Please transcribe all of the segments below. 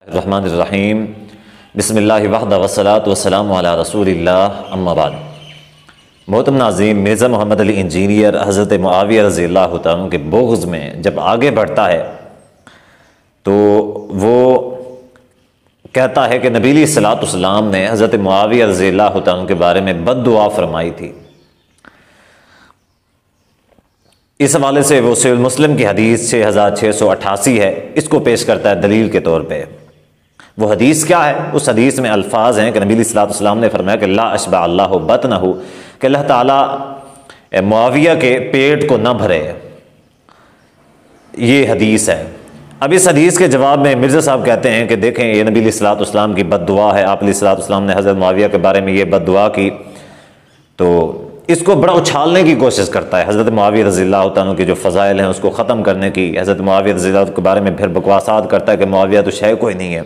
الرحمن الرحیم بسم اللہ وحدہ والصلاۃ والسلام علی رسول اللہ اما بعد۔ محترم ناظرین، مرزا محمد علی انجینئر حضرت معاویہ رضی اللہ تعالیٰ کے بغض میں جب آگے بڑھتا ہے تو وہ کہتا ہے کہ نبی علیہ الصلوۃ والسلام نے حضرت معاویہ رضی اللہ تعالیٰ کے بارے میں بد دعا فرمائی تھی۔ اس حوالے سے وہ صحیح مسلم کی حدیث 6688 ہے، اس کو پیش کرتا ہے دلیل کے طور پہ۔ وہ حدیث کیا ہے؟ اس حدیث میں الفاظ ہیں کہ نبی علیہ الصلوۃ والسلام نے فرمایا کہ لا اشبع اللہ بطنہ، کہ اللہ تعالیٰ معاویہ کے پیٹ کو نہ بھرے۔ یہ حدیث ہے۔ اب اس حدیث کے جواب میں مرزا صاحب کہتے ہیں کہ دیکھیں یہ نبی علیہ الصلوۃ والسلام کی بد دعا ہے، آپ علیہ الصلوۃ والسلام نے حضرت معاویہ کے بارے میں یہ بد دعا کی، تو اس کو بڑا اچھالنے کی کوشش کرتا ہے۔ حضرت معاویہ رضی اللہ تعالیٰ کے جو فضائل ہیں اس کو ختم کرنے کی، حضرت معاویہ رضی اللہ کے بارے میں پھر بکواسات کرتا ہے کہ معاویہ تو شے کوئی نہیں ہے۔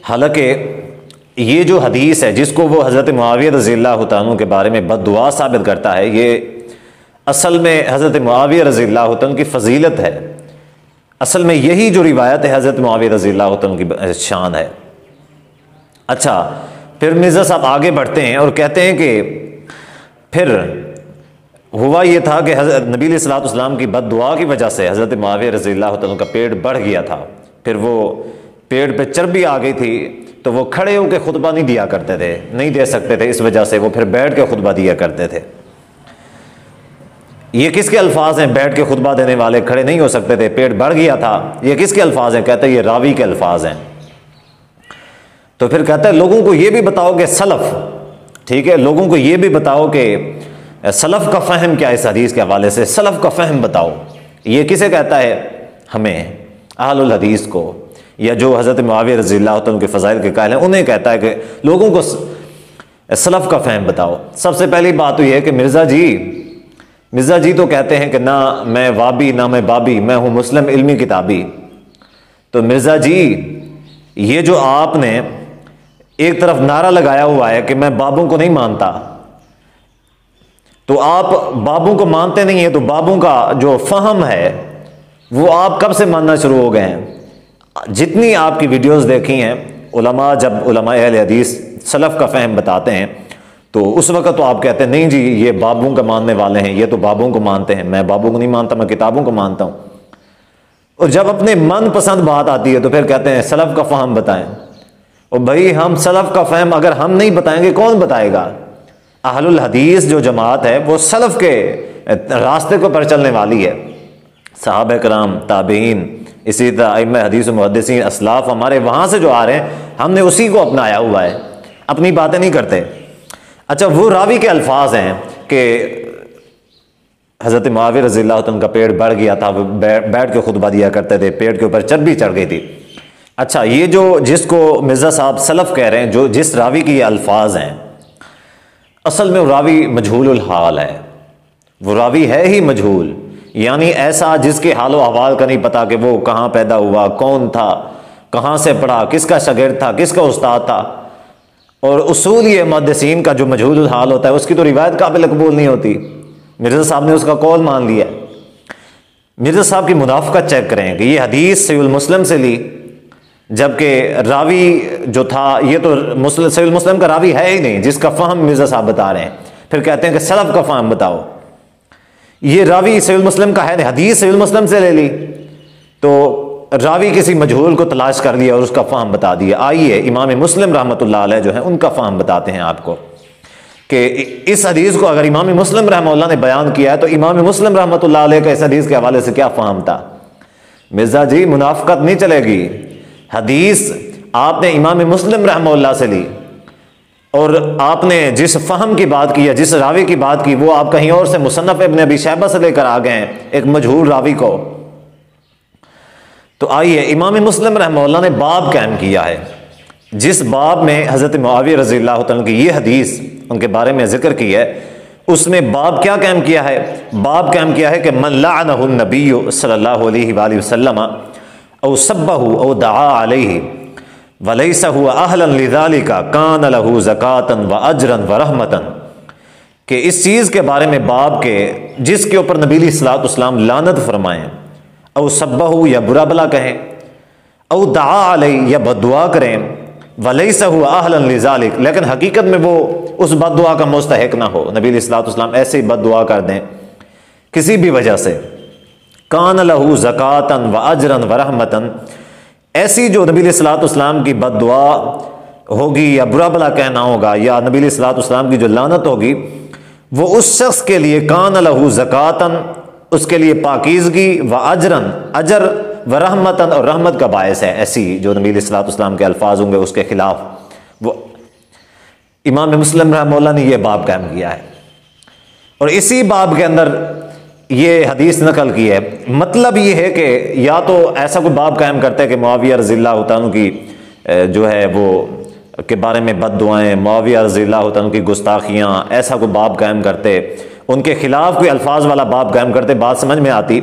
حالانکہ یہ جو حدیث ہے جس کو وہ حضرت معاویہ رضی اللہ تعالیٰ کے بارے میں بد دعا ثابت کرتا ہے، یہ اصل میں حضرت معاویہ رضی اللہ تعالیٰ کی فضیلت ہے۔ اصل میں یہی جو روایت ہے حضرت معاویہ رضی اللہ تعالیٰ کی شان ہے۔ اچھا، پھر مرزا صاحب آگے بڑھتے ہیں اور کہتے ہیں کہ پھر ہوا یہ تھا کہ حضرت نبی علیہ الصلوۃ والسلام کی بد دعا کی وجہ سے حضرت معاویہ رضی اللہ تعالیٰ کا پیٹ بڑھ گیا تھا، پھر وہ پیٹ پہ چربی آ گئی تھی تو وہ کھڑے ہو کے خطبہ نہیں دیا کرتے تھے، نہیں دے سکتے تھے، اس وجہ سے وہ پھر بیٹھ کے خطبہ دیا کرتے تھے۔ یہ کس کے الفاظ ہیں؟ بیٹھ کے خطبہ دینے والے کھڑے نہیں ہو سکتے تھے، پیٹ بڑھ گیا تھا، یہ کس کے الفاظ ہیں؟ کہتے ہیں یہ راوی کے الفاظ ہیں۔ تو پھر کہتا ہے لوگوں کو یہ بھی بتاؤ کہ سلف، ٹھیک ہے، لوگوں کو یہ بھی بتاؤ کہ سلف کا فہم کیا ہے اس حدیث کے حوالے سے، سلف کا فہم بتاؤ۔ یہ کسے کہتا ہے؟ ہمیں، اہل الحدیث کو، یا جو حضرت معاویہ رضی اللہ عنہ کے فضائل کے قائل ہیں انہیں کہتا ہے کہ لوگوں کو سلف کا فہم بتاؤ۔ سب سے پہلی بات تو یہ ہے کہ مرزا جی تو کہتے ہیں کہ نہ میں وابی نہ میں بابی، میں ہوں مسلم علمی کتابی۔ تو مرزا جی، یہ جو آپ نے ایک طرف نعرہ لگایا ہوا ہے کہ میں بابوں کو نہیں مانتا، تو آپ بابوں کو مانتے نہیں ہیں، تو بابوں کا جو فہم ہے وہ آپ کب سے ماننا شروع ہو گئے ہیں؟ جتنی آپ کی ویڈیوز دیکھی ہیں، علماء جب علماء اہل حدیث سلف کا فہم بتاتے ہیں تو اس وقت تو آپ کہتے ہیں نہیں جی یہ بابوں کا ماننے والے ہیں، یہ تو بابوں کو مانتے ہیں، میں بابوں کو نہیں مانتا، میں کتابوں کو مانتا ہوں۔ اور جب اپنے من پسند بات آتی ہے تو پھر کہتے ہیں سلف کا فہم بتائیں۔ اور بھائی ہم سلف کا فہم اگر ہم نہیں بتائیں گے کون بتائے گا؟ اہل الحدیث جو جماعت ہے وہ سلف کے راستے کو پر چلنے والی ہے۔ صحابہ کرام، تابعین، اسی طرح ائمہ حدیث و محدثین، اسلاف ہمارے وہاں سے جو آ رہے ہیں ہم نے اسی کو اپنایا ہوا ہے، اپنی باتیں نہیں کرتے۔ اچھا، وہ راوی کے الفاظ ہیں کہ حضرت معاویہ رضی اللہ عنہ کا پیٹ بڑھ گیا تھا، وہ بیٹھ کے خطبہ دیا کرتے تھے، پیٹ کے اوپر چربی چڑھ گئی تھی۔ اچھا، یہ جو جس کو مرزا صاحب سلف کہہ رہے ہیں، جو جس راوی کی یہ الفاظ ہیں، اصل میں وہ راوی مجہول الحال ہے، وہ راوی ہے ہی مجہول، یعنی ایسا جس کے حال و احوال کا نہیں پتا کہ وہ کہاں پیدا ہوا، کون تھا، کہاں سے پڑھا، کس کا شاگرد تھا، کس کا استاد تھا۔ اور اصول یہ محدثین کا جو مجہول الحال ہوتا ہے اس کی تو روایت قابل قبول نہیں ہوتی۔ مرزا صاحب نے اس کا قول مان لیا۔ مرزا صاحب کی منافقت چیک کریں کہ یہ حدیث صحیح مسلم سے لی، جبکہ راوی جو تھا یہ تو صحیح مسلم کا راوی ہے ہی نہیں جس کا فہم مرزا صاحب بتا رہے ہیں، پھر کہتے ہیں کہ سلف کا فہم بتاؤ۔ یہ راوی صحیح مسلم کا ہے، حدیث صحیح مسلم سے لے لی، تو راوی کسی مجہول کو تلاش کر لیا اور اس کا فہم بتا دیا۔ آئیے امام مسلم رحمۃ اللہ علیہ جو ہیں ان کا فہم بتاتے ہیں آپ کو کہ اس حدیث کو اگر امام مسلم رحمہ اللہ نے بیان کیا ہے تو امام مسلم رحمۃ اللہ علیہ کا اس حدیث کے حوالے سے کیا فہم تھا۔ مرزا جی، منافقت نہیں چلے گی، حدیث آپ نے امام مسلم رحمہ اللہ سے لی اور آپ نے جس فہم کی بات کی ہے، جس راوی کی بات کی، وہ آپ کہیں اور سے مصنف ابن ابی شیبہ سے لے کر آ گئے ہیں ایک مجہول راوی کو۔ تو آئیے امام مسلم رحمہ اللہ نے باب قائم کیا ہے، جس باب میں حضرت معاویہ رضی اللہ عنہ کی یہ حدیث ان کے بارے میں ذکر کی ہے، اس میں باب کیا قائم کیا ہے؟ باب قائم کیا ہے کہ من لعنہ النبی صلی اللہ علیہ وآلہ وسلم او سبہ او دعا علیہ وَلَيْسَ هُوَ أَهْلًا لِذَلِكَ كَانَ لَهُ زَكَاةً وَأَجْرًا وَرَحْمَةً، کہ اس چیز کے بارے میں باب کے جس کے اوپر نبی علیہ الصلوۃ والسلام لعنت فرمائیں، او سبہ یا برا بلا کہیں، او دعا علیہ یا بد دعا کریں، ولیس هو اہلا لذالک، لیکن حقیقت میں وہ اس بد دعا کا مستحق نہ ہو، نبی علیہ الصلوۃ والسلام ایسے ہی بد دعا کر دیں کسی بھی وجہ سے، کان لہ زکاۃ و اجرا و رحمۃ، ایسی جو نبی علیہ الصلوۃ والسلام کی بد دعا ہوگی یا برا بھلا کہنا ہوگا یا نبی علیہ الصلوۃ والسلام کی جو لعنت ہوگی، وہ اس شخص کے لیے کان لہ زکاۃ، اس کے لیے پاکیزگی، و اجرن، اجر، و رحمتن، اور رحمت کا باعث ہے۔ ایسی جو نبی علیہ الصلوۃ والسلام کے الفاظ ہوں گے اس کے خلاف، وہ امام مسلم رحمہ اللہ نے یہ باب قائم کیا ہے، اور اسی باب کے اندر یہ حدیث نقل کی ہے۔ مطلب یہ ہے کہ یا تو ایسا کوئی باب قائم کرتے کہ معاویہ رضی اللہ عنہ کی جو ہے وہ کے بارے میں بد دعائیں، معاویہ رضی اللہ عنہ کی گستاخیاں، ایسا کوئی باب قائم کرتے، ان کے خلاف کوئی الفاظ والا باب قائم کرتے، بات سمجھ میں آتی۔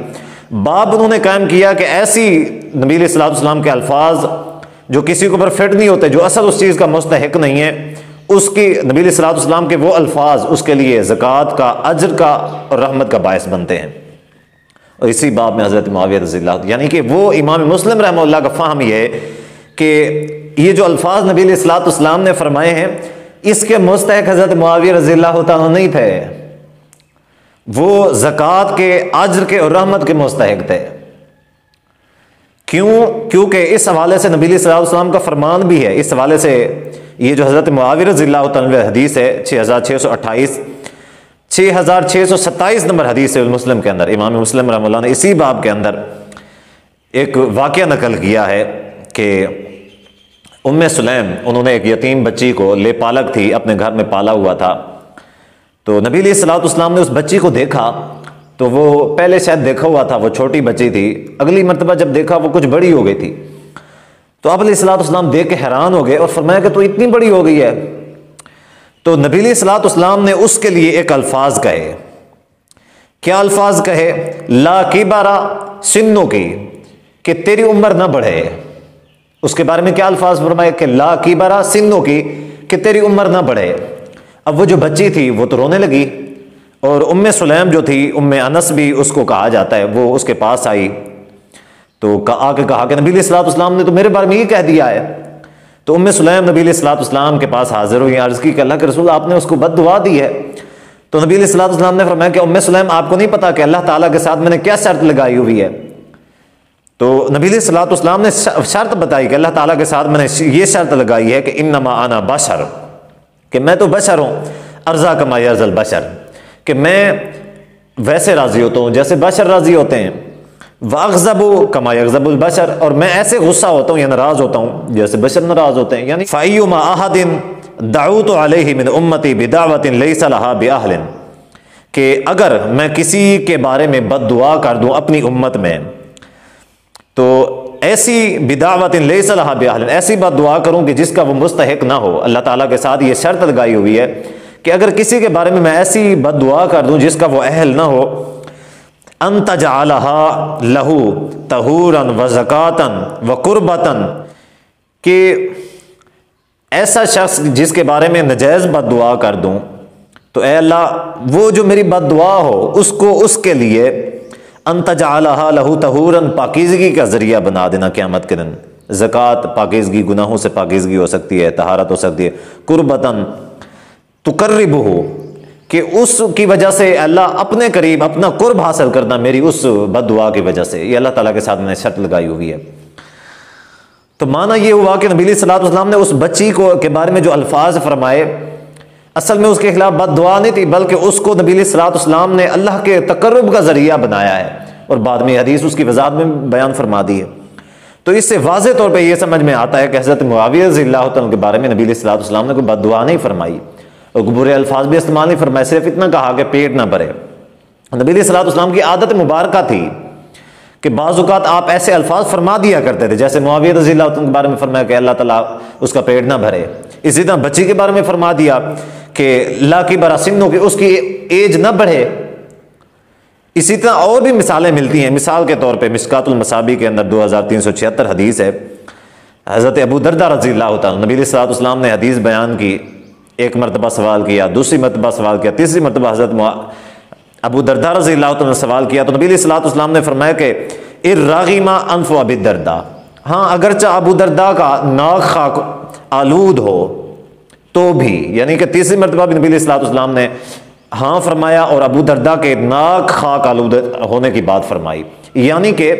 باب انہوں نے قائم کیا کہ ایسی نبی علیہ الصلوۃ والسلام کے الفاظ جو کسی کے اوپر فٹ نہیں ہوتے، جو اصل اس چیز کا مستحق نہیں ہے، اس کی نبی علیہ الصلوۃ والسلام کے وہ الفاظ اس کے لیے زکوٰۃ کا، اجر کا اور رحمت کا باعث بنتے ہیں۔ اور اسی باب میں حضرت معاویہ رضی اللہ، یعنی کہ وہ امام مسلم رحمہ اللہ کا فہم یہ ہے کہ یہ جو الفاظ نبی علیہ الصلوۃ والسلام نے فرمائے ہیں، اس کے مستحق حضرت معاویہ رضی اللہ تعالیٰ نہیں تھے، وہ زکوٰۃ کے، اجر کے اور رحمت کے مستحق تھے۔ کیونکہ اس حوالے سے نبی علیہ الصلوۃ والسلام کا فرمان بھی ہے، اس حوالے سے یہ جو حضرت معاویہ رضی اللہ تعالیٰ حدیث ہے 6628 6627 نمبر حدیث ہے مسلم کے اندر، امام مسلم رحمہ اللہ نے اسی باب کے اندر ایک واقعہ نقل کیا ہے کہ ام سلیم، انہوں نے ایک یتیم بچی کو، لے پالک تھی، اپنے گھر میں پالا ہوا تھا، تو نبی علیہ الصلوۃ والسلام نے اس بچی کو دیکھا، تو وہ پہلے شاید دیکھا ہوا تھا، وہ چھوٹی بچی تھی، اگلی مرتبہ جب دیکھا وہ کچھ بڑی ہو گئی تھی، تو آپ علیہ الصلوۃ والسلام دیکھ کے حیران ہو گئے اور فرمایا کہ تو اتنی بڑی ہو گئی ہے۔ تو نبی علیہ الصلوۃ والسلام نے اس کے لیے ایک الفاظ کہے، کیا الفاظ کہے؟ لا کبر سنک، کہ تیری عمر نہ بڑھے۔ اس کے بارے میں کیا الفاظ فرمائے کہ لا کبر سنک، کہ تیری عمر نہ بڑھے۔ اب وہ جو بچی تھی وہ تو رونے لگی، اور ام سلیم جو تھی، ام انس بھی اس کو کہا جاتا ہے، وہ اس کے پاس آئی تو آ کے کہا کہ نبی علیہ الصلوۃ والسلام نے تو میرے بارے میں یہ کہہ دیا ہے۔ تو ام سلیم نبی علیہ الصلوۃ والسلام کے پاس حاضر ہوئی، عرض کی کہ اللہ کے رسول آپ نے اس کو بد دعا دی ہے۔ تو نبی علیہ الصلوۃ والسلام نے فرمایا کہ ام سلیم آپ کو نہیں پتا کہ اللہ تعالیٰ کے ساتھ میں نے کیا شرط لگائی ہوئی ہے؟ تو نبی علیہ الصلوۃ والسلام نے شرط بتائی کہ اللہ تعالیٰ کے ساتھ میں نے یہ شرط لگائی ہے کہ انما انا بشر، کہ میں تو بشر ہوں، ارضا کما یرضی البشر، کہ میں ویسے راضی ہوتا ہوں جیسے بشر راضی ہوتے ہیں، واغضب کما یغضب البشر، اور میں ایسے غصہ ہوتا ہوں یا ناراض ہوتا ہوں جیسے بشر ناراض ہوتے ہیں۔ یعنی فَأَيُّمَا أَحَدٍ دَعُوتُ عَلَيْهِ مِنْ أُمَّتِي بِدَعْوَةٍ لَيْسَ لَهَا بِأَهْلٍ، کہ اگر میں کسی کے بارے میں بد دعا کر دوں اپنی امت میں، تو ایسی بدعوت لیس لہا بأہل، ایسی بد دعا کروں کہ جس کا وہ مستحق نہ ہو۔ اللہ تعالیٰ کے ساتھ یہ شرط لگائی ہوئی ہے کہ اگر کسی کے بارے میں ایسی بد دعا کر دوں جس کا وہ اہل نہ ہو، ان تجعلها لہ طہورا و زکاۃ و قربۃ، کہ ایسا شخص جس کے بارے میں ناجائز بد دعا کر دوں تو اے اللہ وہ جو میری بد دعا ہو اس کو اس کے لیے ان تجعلها لہ طہورا، پاکیزگی کا ذریعہ بنا دینا قیامت کے دن۔ زکوٰۃ پاکیزگی، گناہوں سے پاکیزگی ہو سکتی ہے، طہارت ہو سکتی ہے۔ قربتاً تقربہ، کہ اس کی وجہ سے اللہ اپنے قریب اپنا قرب حاصل کرنا میری اس بد دعا کی وجہ سے، یہ اللہ تعالیٰ کے ساتھ میں نے شرط لگائی ہوئی ہے۔ تو معنی یہ ہوا کہ نبی علیہ الصلوۃ والسلام نے اس بچی کو کے بارے میں جو الفاظ فرمائے، اصل میں اس کے خلاف بد دعا نہیں تھی، بلکہ اس کو نبی علیہ الصلوۃ والسلام نے اللہ کے تقرب کا ذریعہ بنایا ہے، اور بعد میں حدیث اس کی وضاحت میں بیان فرما دی ہے۔ تو اس سے واضح طور پہ یہ سمجھ میں آتا ہے کہ حضرت معاویہ رضی اللہ عنہ کے بارے میں نبی علیہ الصلوۃ والسلام نے کوئی بد دعا نہیں فرمائی، اور برے الفاظ بھی استعمال نہیں فرمائے، صرف اتنا کہا کہ پیٹ نہ بھرے۔ نبی علیہ الصلوۃ والسلام کی عادت مبارکہ تھی کہ بعض اوقات آپ ایسے الفاظ فرما دیا کرتے تھے، جیسے معاویہ رضی اللہ عنہ کے بارے میں فرمایا کہ اللہ تعالیٰ اس کا پیٹ نہ بھرے، اسی طرح بچی کے بارے میں فرما دیا کہ لا کبر سنک، کہ اس کی ایج نہ بڑھے۔ اسی طرح اور بھی مثالیں ملتی ہیں، مثال کے طور پہ مشکات المصابیح کے اندر 2376 حدیث ہے، حضرت ابو دردہ رضی اللہ تعالیٰ، نبی علیہ الصلوۃ والسلام نے حدیث بیان کی، ایک مرتبہ سوال کیا، دوسری مرتبہ سوال کیا، تیسری مرتبہ حضرت ابو دردہ رضی اللہ عنہ نے سوال کیا، تو نبی علیہ الصلوۃ والسلام نے فرمایا کہ ارغم انف ابی الدرداء، ہاں اگرچہ ابو درداء کا ناک خاک آلود ہو تو بھی، یعنی کہ تیسری مرتبہ بھی نبی علیہ الصلوۃ والسلام نے ہاں فرمایا اور ابو درداء کے ناک خاک آلود ہونے کی بات فرمائی. یعنی کہ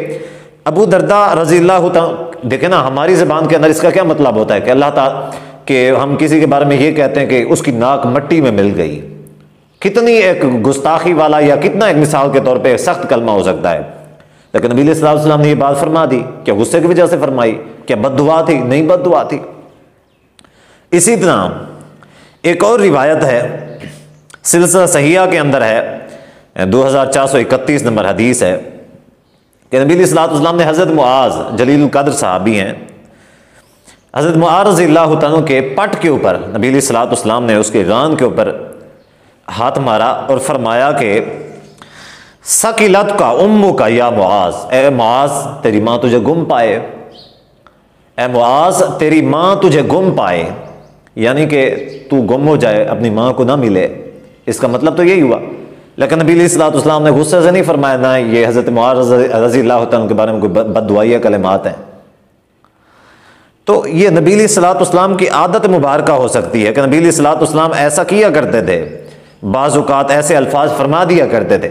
ابو درداء رضی اللہ تعالیٰ، دیکھیں نا ہماری زبان کے اندر اس کا کیا مطلب ہوتا ہے کہ اللہ تعالیٰ کہ ہم کسی کے بارے میں یہ کہتے ہیں کہ اس کی ناک مٹی میں مل گئی. کتنی ایک گستاخی والا یا کتنا ایک مثال کے طور پہ سخت کلمہ ہو سکتا ہے، لیکن نبی علیہ الصلوۃ والسلام نے یہ بات فرما دی. کیا غصے کی وجہ سے فرمائی؟ کیا بد دعا تھی؟ نہیں، بد دعا تھی. اسی طرح ایک اور روایت ہے، سلسلہ صحیحہ کے اندر ہے، 2431 نمبر حدیث ہے کہ نبی علیہ الصلوۃ والسلام نے حضرت معاذ جلیل القدر صحابی ہیں، حضرت معاذ رضی اللہ تعالیٰ کے پٹ کے اوپر نبی علیہ الصلوۃ والسلام نے اس کے ران کے اوپر ہاتھ مارا اور فرمایا کہ ثقلت کا امو کا یا معاذ، اے معاذ تیری ماں تجھے گم پائے، اے معاذ تیری ماں تجھے گم پائے، یعنی کہ تو گم ہو جائے، اپنی ماں کو نہ ملے. اس کا مطلب تو یہی ہوا. لیکن نبی علیہ الصلوۃ والسلام نے غصے سے نہیں فرمایا، نہ یہ حضرت معاذ رضی اللہ تعالیٰ کے بارے میں کوئی بد دعائیہ کلمات ہیں. تو یہ نبی علیہ الصلوۃ والسلام کی عادت مبارکہ ہو سکتی ہے کہ نبی علیہ الصلوۃ والسلام ایسا کیا کرتے تھے، بعض اوقات ایسے الفاظ فرما دیا کرتے تھے.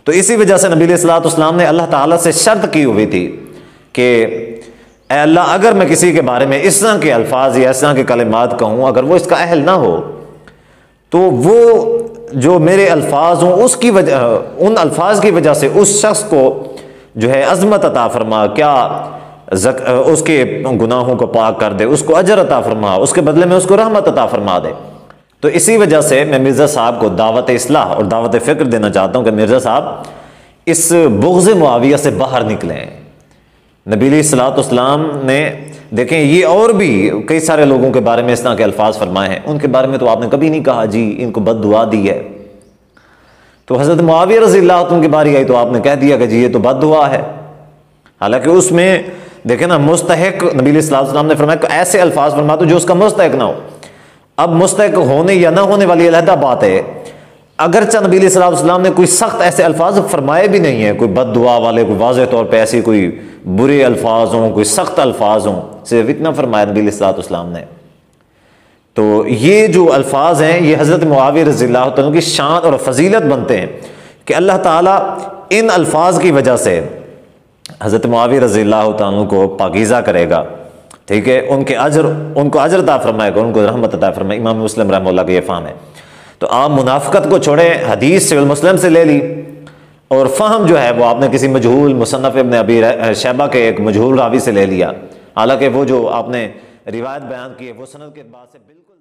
تو اسی وجہ سے نبی علیہ الصلوۃ والسلام نے اللہ تعالیٰ سے شرط کی ہوئی تھی کہ اے اللہ اگر میں کسی کے بارے میں اس طرح کے الفاظ یا اس طرح کے کلمات کہوں، اگر وہ اس کا اہل نہ ہو تو وہ جو میرے الفاظ ہوں اس کی وجہ، ان الفاظ کی وجہ سے اس شخص کو جو ہے عظمت عطا فرما، کیا اس کے گناہوں کو پاک کر دے، اس کو اجر عطا فرما، اس کے بدلے میں اس کو رحمت عطا فرما دے. تو اسی وجہ سے میں مرزا صاحب کو دعوت اصلاح اور دعوت فکر دینا چاہتا ہوں کہ مرزا صاحب اس بغض معاویہ سے باہر نکلیں. نبی علیہ الصلوۃ والسلام نے دیکھیں یہ اور بھی کئی سارے لوگوں کے بارے میں اس طرح کے الفاظ فرمائے ہیں، ان کے بارے میں تو آپ نے کبھی نہیں کہا جی ان کو بد دعا دی ہے. تو حضرت معاویہ رضی اللہ عنہ کی باری آئی تو آپ نے کہہ دیا کہ جی یہ تو بد دعا ہے، حالانکہ اس میں دیکھیں نا مستحق، نبی علیہ الصلوۃ والسلام نے فرمایا کہ ایسے الفاظ فرما دو جو اس کا مستحق نہ ہو. اب مستحق ہونے یا نہ ہونے والی علیحدہ بات ہے. اگرچہ نبی علیہ الصلوۃ والسلام نے کوئی سخت ایسے الفاظ فرمائے بھی نہیں ہیں، کوئی بد دعا والے، کوئی واضح طور پہ ایسی کوئی برے الفاظ ہوں، کوئی سخت الفاظ ہوں، صرف اتنا فرمایا نبی علیہ الصلوۃ والسلام نے. تو یہ جو الفاظ ہیں یہ حضرت معاویہ رضی اللہ تعالیٰ کی شان اور فضیلت بنتے ہیں کہ اللہ تعالیٰ ان الفاظ کی وجہ سے حضرت معاویہ رضی اللہ تعالیٰ کو پاکیزہ کرے گا. ٹھیک ہے، ان کو اجر عطا فرمائے گا، ان کو رحمت عطا فرمائے. امام مسلم رحمہ اللہ کا یہ فہم ہے. تو آپ منافقت کو چھوڑیں، حدیث سے مسلم سے لے لی، اور فہم جو ہے وہ آپ نے کسی مجہول مصنف ابن ابی شیبہ کے ایک مجہول راوی سے لے لیا، حالانکہ وہ جو آپ نے روایت بیان کی ہے وہ سند کے بعد سے بالکل